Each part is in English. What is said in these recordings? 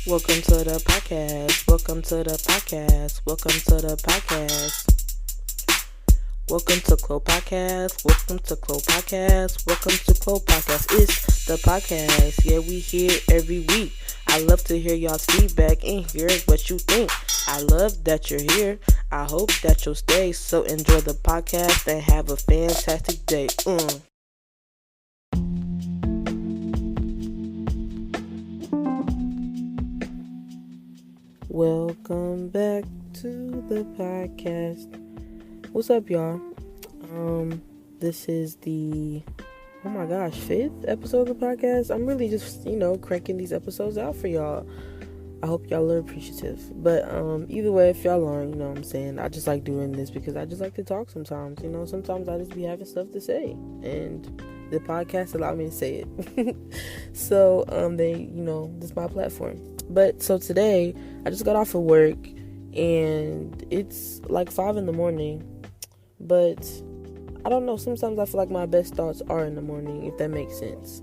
Welcome to the podcast. Welcome to the podcast. Welcome to the podcast. Welcome to Clo Podcast. Welcome to Clo Podcast. Welcome to Clo Podcast. It's the podcast. Yeah, we here every week. I love to hear y'all's feedback and hear what you think. I love that you're here. I hope that you'll stay. So enjoy the podcast and have a fantastic day. Welcome back to the podcast. What's up, y'all? This is the, oh my gosh, 5th episode of the podcast. I'm really just, cranking these episodes out for y'all. I hope y'all are appreciative. But either way, if y'all aren't, what I'm saying, I just like doing this because I just like to talk sometimes. Sometimes I just be having stuff to say, and the podcast allowed me to say it. So this is my platform. But so today, I just got off of work, and it's like 5 a.m. But I don't know, sometimes I feel like my best thoughts are in the morning, if that makes sense.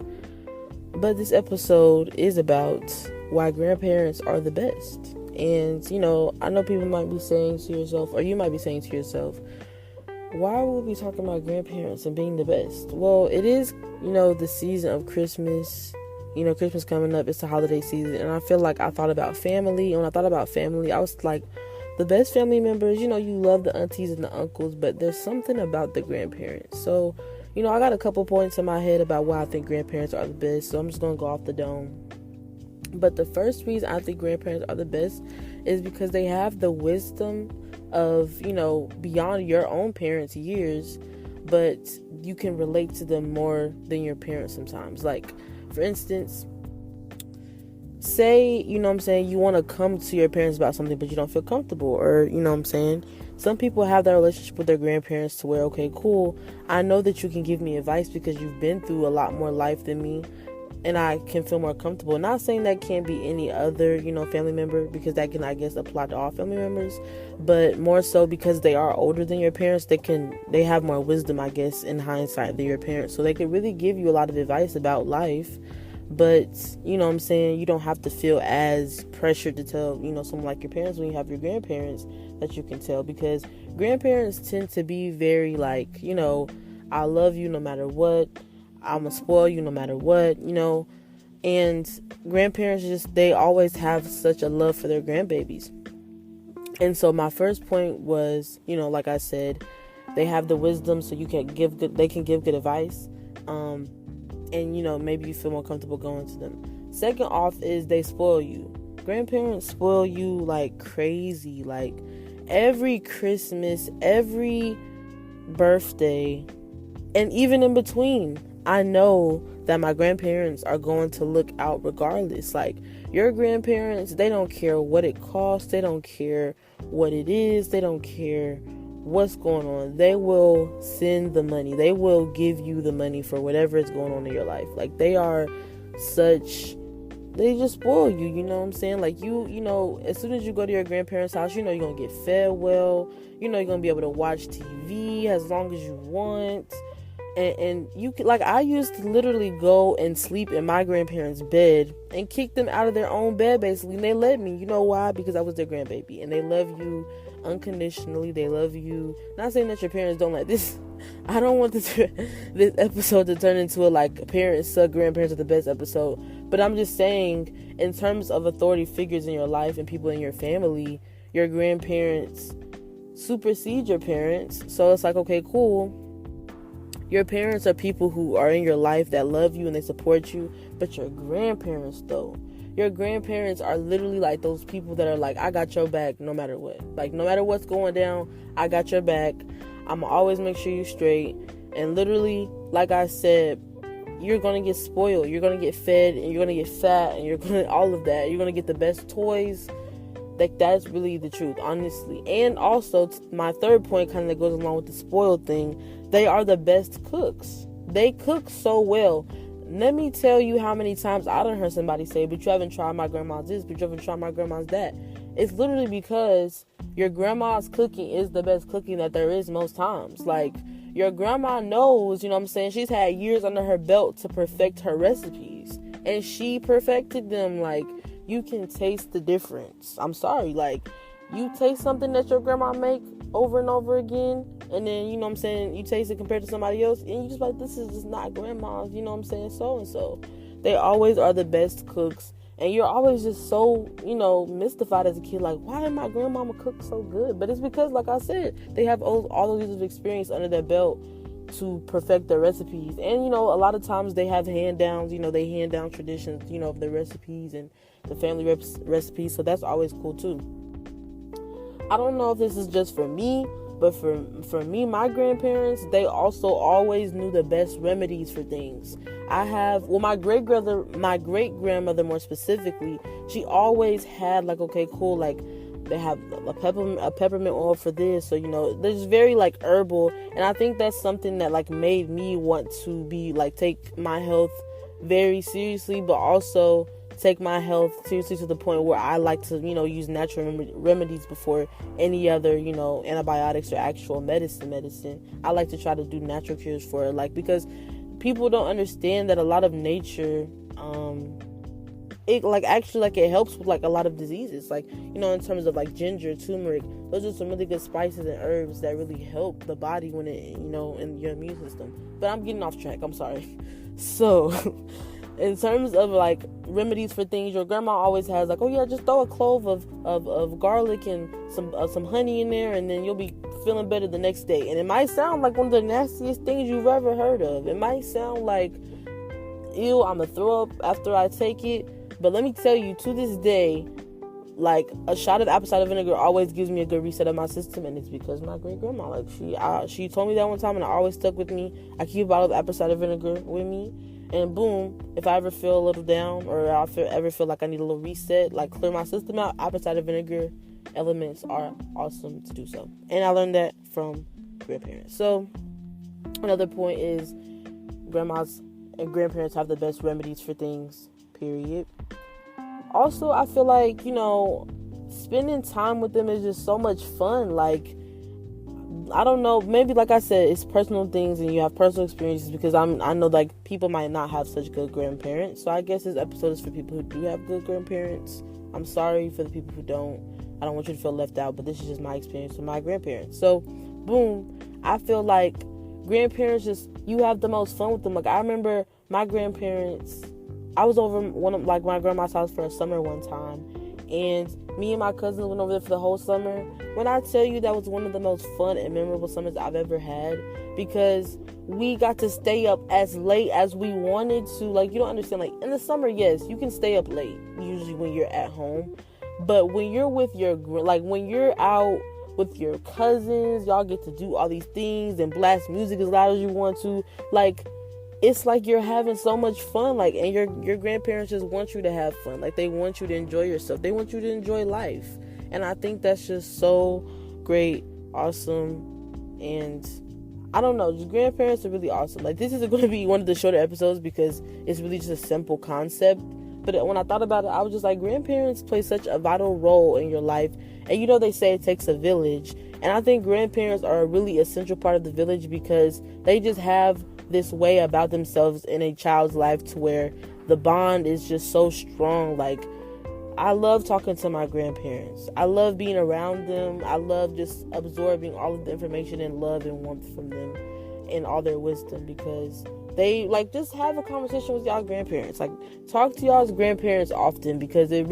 But this episode is about why grandparents are the best. And, I know people might be saying to yourself, or you might be saying to yourself, why would we be talking about grandparents and being the best? Well, it is, the season of Christmas. Christmas coming up, it's the holiday season, and I feel like I thought about family, and when I thought about family, I was like, the best family members, you love the aunties and the uncles, but there's something about the grandparents. So, I got a couple points in my head about why I think grandparents are the best, so I'm just going to go off the dome. But the first reason I think grandparents are the best is because they have the wisdom of, beyond your own parents' years, but you can relate to them more than your parents sometimes. Like, for instance, say, you want to come to your parents about something, but you don't feel comfortable, or, some people have that relationship with their grandparents to where, okay, cool, I know that you can give me advice because you've been through a lot more life than me, and I can feel more comfortable. Not saying that can't be any other, family member, because that can, I guess, apply to all family members, but more so because they are older than your parents, they have more wisdom, I guess, in hindsight than your parents, so they can really give you a lot of advice about life. But, you don't have to feel as pressured to tell, someone like your parents when you have your grandparents that you can tell, because grandparents tend to be very like, I love you no matter what, I'm gonna spoil you no matter what, and grandparents they always have such a love for their grandbabies. And so my first point was, like I said, they have the wisdom, so they can give good advice. And maybe you feel more comfortable going to them. Second off is they spoil you. Grandparents spoil you like crazy. Like every Christmas, every birthday, and even in between, I know that my grandparents are going to look out regardless. Like your grandparents, they don't care what it costs, they don't care what it is, they don't care what's going on. They will send the money. They will give you the money for whatever is going on in your life. Like they just spoil you, you know what I'm saying? Like as soon as you go to your grandparents' house, you're gonna get fed well, you're gonna be able to watch TV as long as you want. And you can, like, I used to literally go and sleep in my grandparents' bed and kick them out of their own bed, basically. And they let me. You know why? Because I was their grandbaby. And they love you unconditionally. They love you. Not saying that your parents don't like this. I don't want this episode to turn into a, like, parents suck, grandparents are the best episode. But I'm just saying, in terms of authority figures in your life and people in your family, your grandparents supersede your parents. So it's like, okay, cool. Your parents are people who are in your life that love you and they support you. But your grandparents, though, your grandparents are literally like those people that are like, I got your back no matter what. Like, no matter what's going down, I got your back. I'm going to always make sure you're straight. And literally, like I said, you're going to get spoiled. You're going to get fed and you're going to get fat and you're going to, all of that. You're going to get the best toys. Like, that's really the truth, honestly. And also, my third point kind of goes along with the spoiled thing. They are the best cooks. They cook so well. Let me tell you how many times I done heard somebody say, but you haven't tried my grandma's this, but you haven't tried my grandma's that. It's literally because your grandma's cooking is the best cooking that there is most times. Like, your grandma knows, you know what I'm saying? She's had years under her belt to perfect her recipes. And she perfected them. Like, you can taste the difference. I'm sorry, like, you taste something that your grandma make over and over again, and then, you know what I'm saying, you taste it compared to somebody else, and you just like, this is just not grandma's, you know what I'm saying, so and so. They always are the best cooks, and you're always just so, you know, mystified as a kid, like, why did my grandmama cook so good? But it's because, like I said, they have all of these experience under their belt to perfect their recipes. And, you know, a lot of times they have hand downs, you know, they hand down traditions, you know, of the recipes and the family recipes, so that's always cool too. I don't know if this is just for me, but for me, my grandparents, they also always knew the best remedies for things. My great grandmother more specifically, she always had, like, okay, cool, like, they have a peppermint oil for this, so, you know, there's very, like, herbal, and I think that's something that, like, made me want to be, like, take my health very seriously, but also take my health seriously to the point where I like to, you know, use natural remedies before any other, you know, antibiotics or actual medicine. I like to try to do natural cures for it, like, because people don't understand that a lot of nature, it, like, actually, like, it helps with, like, a lot of diseases, like, you know, in terms of, like, ginger, turmeric. Those are some really good spices and herbs that really help the body when it, you know, in your immune system. But I'm getting off track, I'm sorry. So in terms of, like, remedies for things, your grandma always has, like, oh yeah, just throw a clove of garlic and some honey in there, and then you'll be feeling better the next day. And it might sound like one of the nastiest things you've ever heard of. It might sound like, ew, I'm gonna throw up after I take it. But let me tell you, to this day, like, a shot of apple cider vinegar always gives me a good reset of my system, and it's because my great grandma, like, she told me that one time, and it always stuck with me. I keep a bottle of apple cider vinegar with me, and boom, if I ever feel a little down, or ever feel like I need a little reset, like, clear my system out, apple cider vinegar elements are awesome to do so. And I learned that from grandparents. So another point is, grandmas and grandparents have the best remedies for things, period. Also, I feel like, you know, spending time with them is just so much fun. Like, I don't know, maybe, like I said, it's personal things and you have personal experiences, because I know, like, people might not have such good grandparents. So I guess this episode is for people who do have good grandparents. I'm sorry for the people who don't. I don't want you to feel left out, but this is just my experience with my grandparents. So, boom, I feel like grandparents, just, you have the most fun with them. Like, I remember my grandparents, I was over my grandma's house for a summer one time, and me and my cousins went over there for the whole summer. When I tell you, that was one of the most fun and memorable summers I've ever had, because we got to stay up as late as we wanted to. Like, you don't understand, like, in the summer, yes, you can stay up late, usually when you're at home, but when you're with when you're out with your cousins, y'all get to do all these things and blast music as loud as you want to, like, it's like you're having so much fun, like, and your grandparents just want you to have fun. Like, they want you to enjoy yourself. They want you to enjoy life. And I think that's just so great, awesome, and I don't know, just grandparents are really awesome. Like, this is going to be one of the shorter episodes because it's really just a simple concept. But when I thought about it, I was just like, grandparents play such a vital role in your life. And, you know, they say it takes a village. And I think grandparents are a really essential part of the village, because they just have this way about themselves in a child's life to where the bond is just so strong. Like, I love talking to my grandparents. I love being around them. I love just absorbing all of the information and love and warmth from them and all their wisdom, because they, like, just have a conversation with y'all grandparents. Like, talk to y'all's grandparents often, because it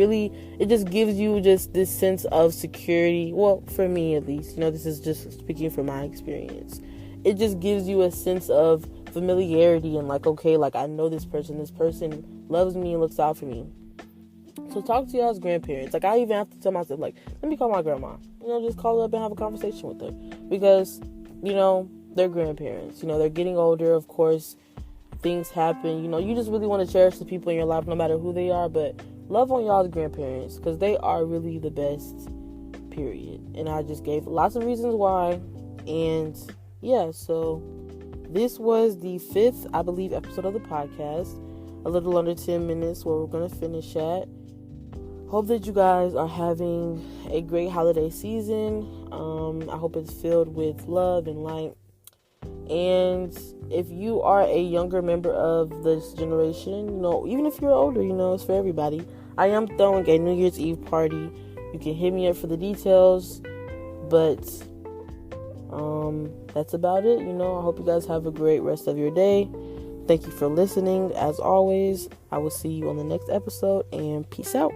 just gives you just this sense of security. Well, for me at least, you know, this is just speaking from my experience. It just gives you a sense of familiarity and, like, okay, like, I know this person loves me and looks out for me. So talk to y'all's grandparents. Like, I even have to tell myself, like, let me call my grandma, you know, just call her up and have a conversation with her, because, you know, they're grandparents, you know, they're getting older, of course, things happen, you know, you just really want to cherish the people in your life no matter who they are, but love on y'all's grandparents, because they are really the best, period. And I just gave lots of reasons why, and yeah, so this was the 5th, I believe, episode of the podcast. A little under 10 minutes where we're going to finish at. Hope that you guys are having a great holiday season. I hope it's filled with love and light. And if you are a younger member of this generation, you know, even if you're older, you know, it's for everybody. I am throwing a New Year's Eve party. You can hit me up for the details, but that's about it. I hope you guys have a great rest of your day. Thank you for listening. As always, I will see you on the next episode, and peace out.